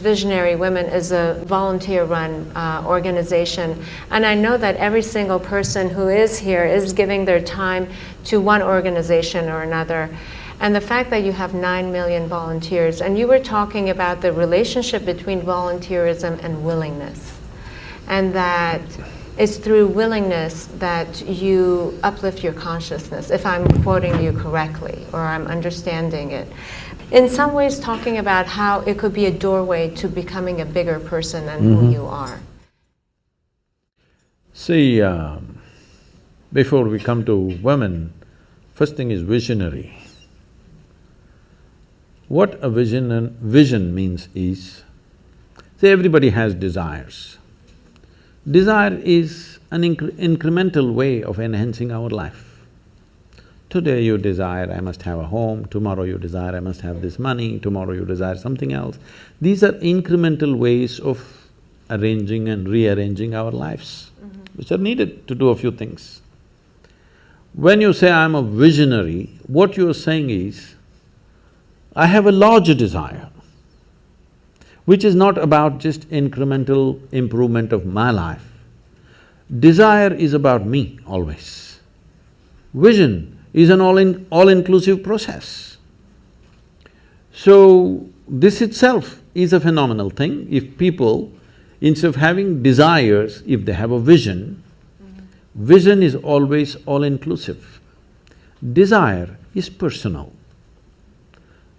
Visionary Women is a volunteer-run organization, and I know that every single person who is here is giving their time to one organization or another. And the fact that you have 9 million volunteers, and you were talking about the relationship between volunteerism and willingness, and that it's through willingness that you uplift your consciousness, if I'm quoting you correctly, or I'm understanding it. In some ways talking about how it could be a doorway to becoming a bigger person than who you are. See, before we come to women, first thing is visionary. What a vision means is, say everybody has desires. Desire is an incremental way of enhancing our life. Today you desire, I must have a home, tomorrow you desire, I must have this money, tomorrow you desire something else. These are incremental ways of arranging and rearranging our lives, which are needed to do a few things. When you say, I'm a visionary, what you're saying is, I have a larger desire, which is not about just incremental improvement of my life. Desire is about me always. Vision is an all-inclusive process. So, this itself is a phenomenal thing. If people, instead of having desires, if they have a vision, vision is always all-inclusive. Desire is personal.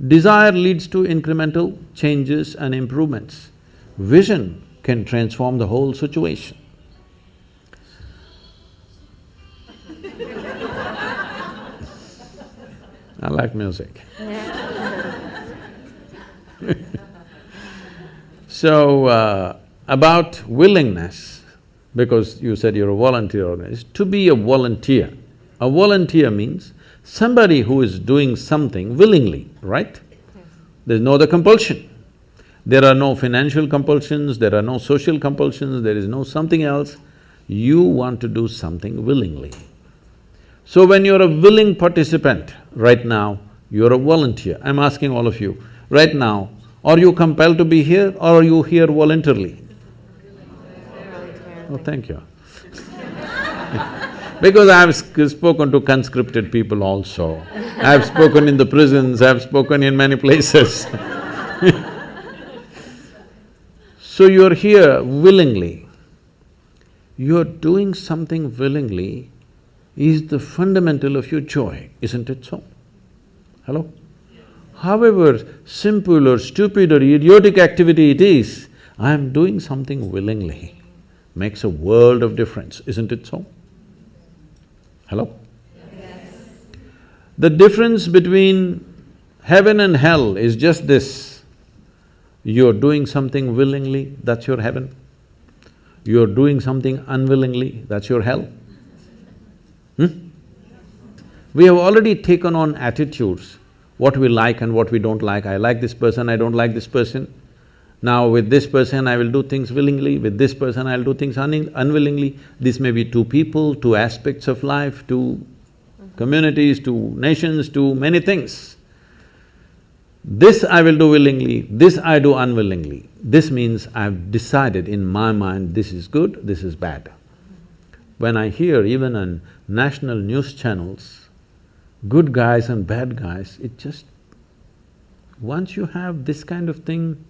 Desire leads to incremental changes and improvements. Vision can transform the whole situation. I like music. So, about willingness, because you said you're a volunteer organization, to be a volunteer means somebody who is doing something willingly, right? There's no other compulsion. There are no financial compulsions, there are no social compulsions, there is no something else. You want to do something willingly. So when you're a willing participant, right now, you're a volunteer. I'm asking all of you, right now, are you compelled to be here or are you here voluntarily? Oh, thank you. Because I've spoken to conscripted people also. I've spoken in the prisons, I've spoken in many places. So you're here willingly. You're doing something willingly is the fundamental of your joy, isn't it so? Hello? However simple or stupid or idiotic activity it is, I'm doing something willingly, makes a world of difference, isn't it so? Hello? Yes. The difference between heaven and hell is just this. You're doing something willingly, that's your heaven. You're doing something unwillingly, that's your hell. We have already taken on attitudes, what we like and what we don't like. I like this person, I don't like this person. Now with this person I will do things willingly, with this person I'll do things unwillingly. This may be two people, two aspects of life, two communities, two nations, two many things. This I will do willingly, this I do unwillingly. This means I've decided in my mind, this is good, this is bad. When I hear even on national news channels, good guys and bad guys, it just… once you have this kind of thing,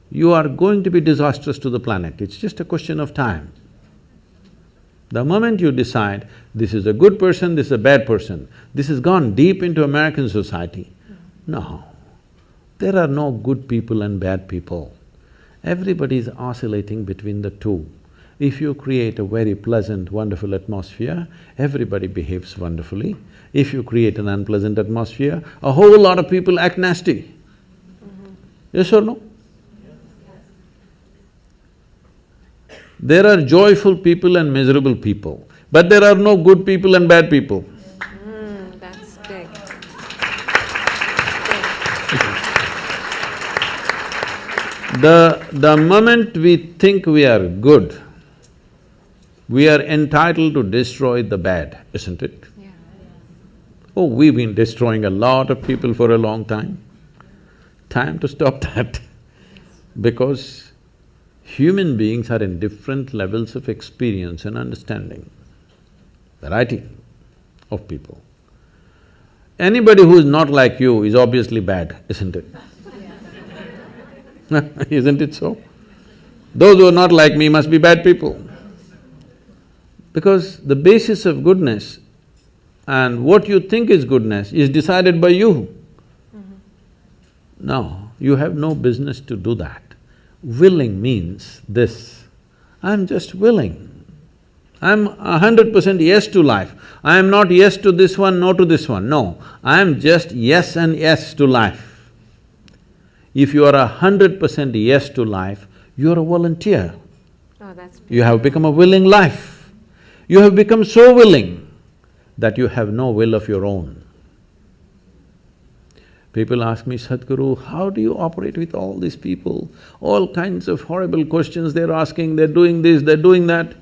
you are going to be disastrous to the planet, it's just a question of time. The moment you decide, this is a good person, this is a bad person, this has gone deep into American society. No, there are no good people and bad people. Everybody is oscillating between the two. If you create a very pleasant, wonderful atmosphere, everybody behaves wonderfully. If you create an unpleasant atmosphere, a whole lot of people act nasty. Yes or no? There are joyful people and miserable people, but there are no good people and bad people. That's big. The moment we think we are good, we are entitled to destroy the bad, isn't it? Yeah. Oh, we've been destroying a lot of people for a long time. Time to stop that. Because human beings are in different levels of experience and understanding, variety of people. Anybody who is not like you is obviously bad, isn't it? Isn't it so? Those who are not like me must be bad people. Because the basis of goodness and what you think is goodness is decided by you. No, you have no business to do that. Willing means this, I'm just willing. I'm 100% yes to life. I am not yes to this one, no to this one, no. I am just yes and yes to life. If you are 100% yes to life, you are a volunteer. Oh, that's beautiful. You have become a willing life. You have become so willing that you have no will of your own. People ask me, Sadhguru, how do you operate with all these people? All kinds of horrible questions they're asking, they're doing this, they're doing that.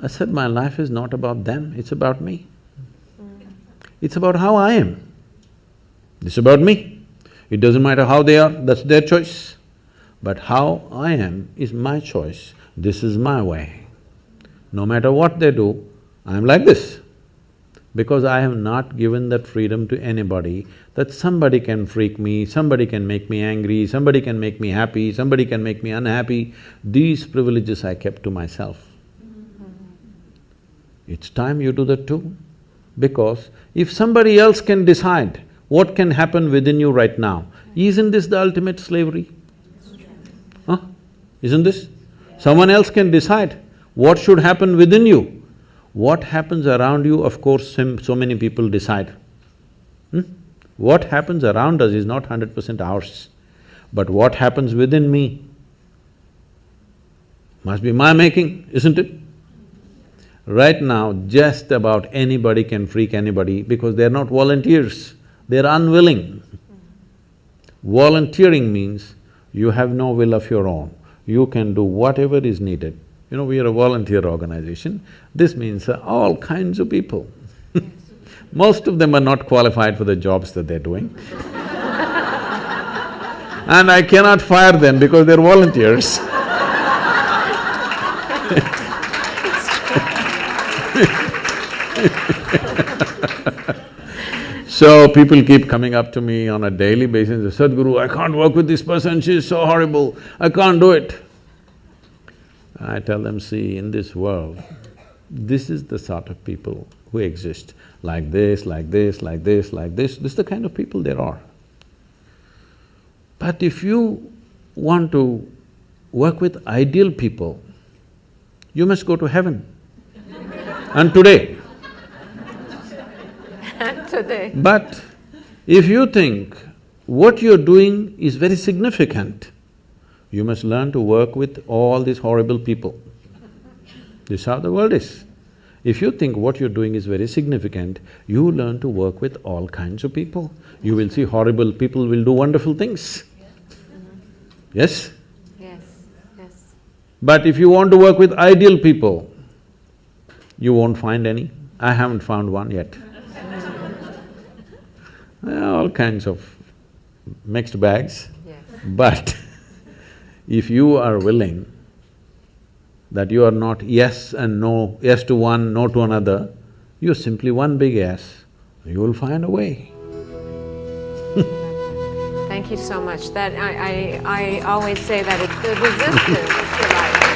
I said, my life is not about them, it's about me. It's about how I am. It's about me. It doesn't matter how they are, that's their choice. But how I am is my choice, this is my way. No matter what they do, I'm like this. Because I have not given that freedom to anybody that somebody can freak me, somebody can make me angry, somebody can make me happy, somebody can make me unhappy. These privileges I kept to myself. It's time you do that too. Because if somebody else can decide what can happen within you right now, isn't this the ultimate slavery? Huh? Isn't this? Someone else can decide what should happen within you. What happens around you, of course, so many people decide. What happens around us is not 100% ours. But what happens within me must be my making, isn't it? Right now, just about anybody can freak anybody because they're not volunteers, they're unwilling. Volunteering means you have no will of your own, you can do whatever is needed. You know, we are a volunteer organization, this means all kinds of people. Most of them are not qualified for the jobs that they're doing. And I cannot fire them because they're volunteers. So people keep coming up to me on a daily basis and say, Sadhguru, I can't work with this person, she's so horrible, I can't do it. I tell them, see, in this world, this is the sort of people who exist, like this, like this, like this, like this is the kind of people there are. But if you want to work with ideal people, you must go to heaven. And today. Today. But if you think what you're doing is very significant, you must learn to work with all these horrible people. This is how the world is. If you think what you're doing is very significant, you learn to work with all kinds of people. You will see horrible people will do wonderful things. Yes? Yes, yes. But if you want to work with ideal people, you won't find any. I haven't found one yet. All kinds of mixed bags. Yes. But if you are willing that you are not yes and no, yes to one, no to another, you're simply one big yes, you will find a way. Thank you so much. That I always say that it's the resistance to life.